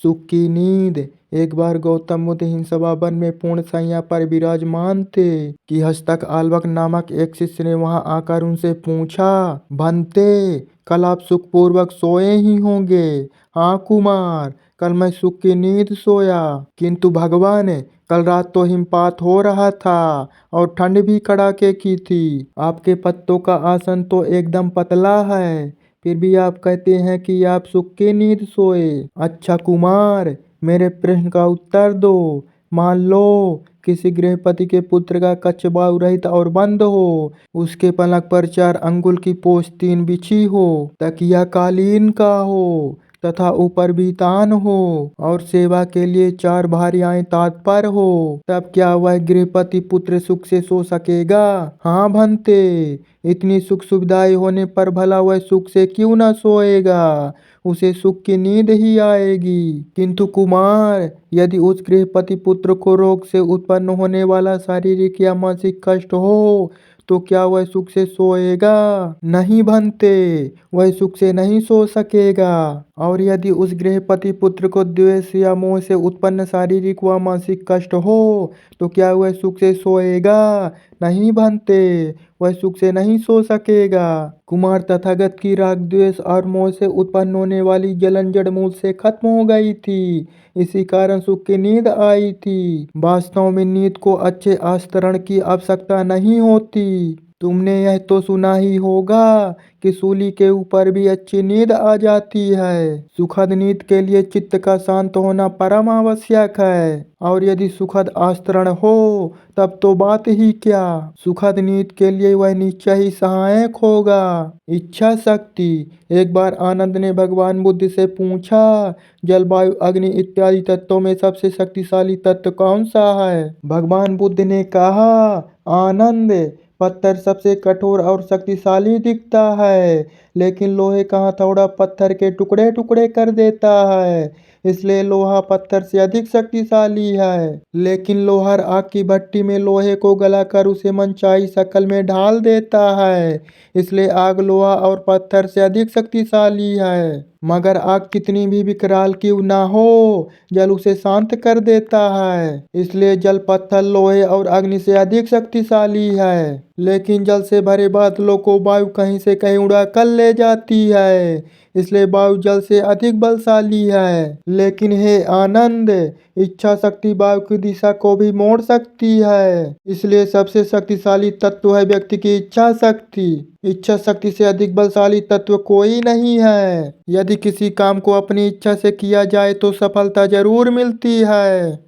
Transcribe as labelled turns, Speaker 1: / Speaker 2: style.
Speaker 1: सुख की नींद। एक बार गौतम बुद्ध हिमसभा वन में पूर्ण शैया पर विराजमान थे कि हस्तक आल्बक नामक एक शिष्य ने वहां आकर उनसे पूछा, भंते, कल आप सुखपूर्वक सोए ही होंगे। हाँ कुमार, कल मैं सुख की नींद सोया, किंतु भगवान, कल रात तो हिमपात हो रहा था और ठंड भी कड़ाके की थी। आपके पत्तों का आसन तो एकदम पतला है, फिर भी आप कहते हैं कि आप सुख की नींद सोए। अच्छा कुमार, मेरे प्रश्न का उत्तर दो। मान लो किसी गृहपति के पुत्र का कक्ष वायु रहित और बंद हो, उसके पलक पर 4 अंगुल की पोस्तीन बिछी हो, तकिया कालीन का हो तथा ऊपर बीतान हो और सेवा के लिए 4 भार्याएं तत्पर हो, तब क्या वह गृहपति पुत्र सुख से सो सकेगा? हाँ भंते, इतनी सुख सुविधाएं होने पर भला वह सुख से क्यों न सोएगा? उसे सुख की नींद ही आएगी। किंतु कुमार, यदि उस गृहपति पुत्र को रोग से उत्पन्न होने वाला शारीरिक या मानसिक कष्ट हो, तो क्या वह सुख से सोएगा? नहीं भंते, वह सुख से नहीं सो सकेगा। और यदि उस गृहपति पुत्र को द्वेष या मोह से उत्पन्न शारीरिक व मानसिक कष्ट हो, तो क्या वह सुख से सोएगा? नहीं भंते, वह सुख से नहीं सो सकेगा। कुमार, तथागत की राग द्वेष और मोह से उत्पन्न होने वाली जलन जड़ मूल से खत्म हो गई थी, इसी कारण सुख की नींद आई थी। वास्तव में नींद को अच्छे आस्तरण की आवश्यकता नहीं होती। तुमने यह तो सुना ही होगा कि सूली के ऊपर भी अच्छी नींद आ जाती है। सुखद नींद के लिए चित्त का शांत होना परम आवश्यक है, और यदि सुखद आस्तरण हो तब तो बात ही क्या। सुखद नींद के लिए वह निश्चय ही सहायक होगा। इच्छा शक्ति। एक बार आनंद ने भगवान बुद्ध से पूछा, जल वायु अग्नि इत्यादि तत्वों में सबसे शक्तिशाली तत्व कौन सा है? भगवान बुद्ध ने कहा, आनंद, पत्थर सबसे कठोर और शक्तिशाली दिखता है, लेकिन लोहे का हथौड़ा पत्थर के टुकड़े टुकड़े कर देता है, इसलिए लोहा पत्थर से अधिक शक्तिशाली है। लेकिन लोहार आग की भट्टी में लोहे को गलाकर उसे मनचाही शक्ल में ढाल देता है, इसलिए आग लोहा और पत्थर से अधिक शक्तिशाली है। मगर आग कितनी भी विकराल क्यों ना हो, जल उसे शांत कर देता है, इसलिए जल पत्थर लोहे और अग्नि से अधिक शक्तिशाली है। लेकिन जल से भरे बादलों को वायु कहीं से कहीं उड़ा कर ले जाती है, इसलिए वायु जल से अधिक बलशाली है। लेकिन हे आनंद, इच्छा शक्ति वायु की दिशा को भी मोड़ सकती है, इसलिए सबसे शक्तिशाली तत्व है व्यक्ति की इच्छा शक्ति। इच्छा शक्ति से अधिक बलशाली तत्व कोई नहीं है। यदि किसी काम को अपनी इच्छा से किया जाए तो सफलता जरूर मिलती है।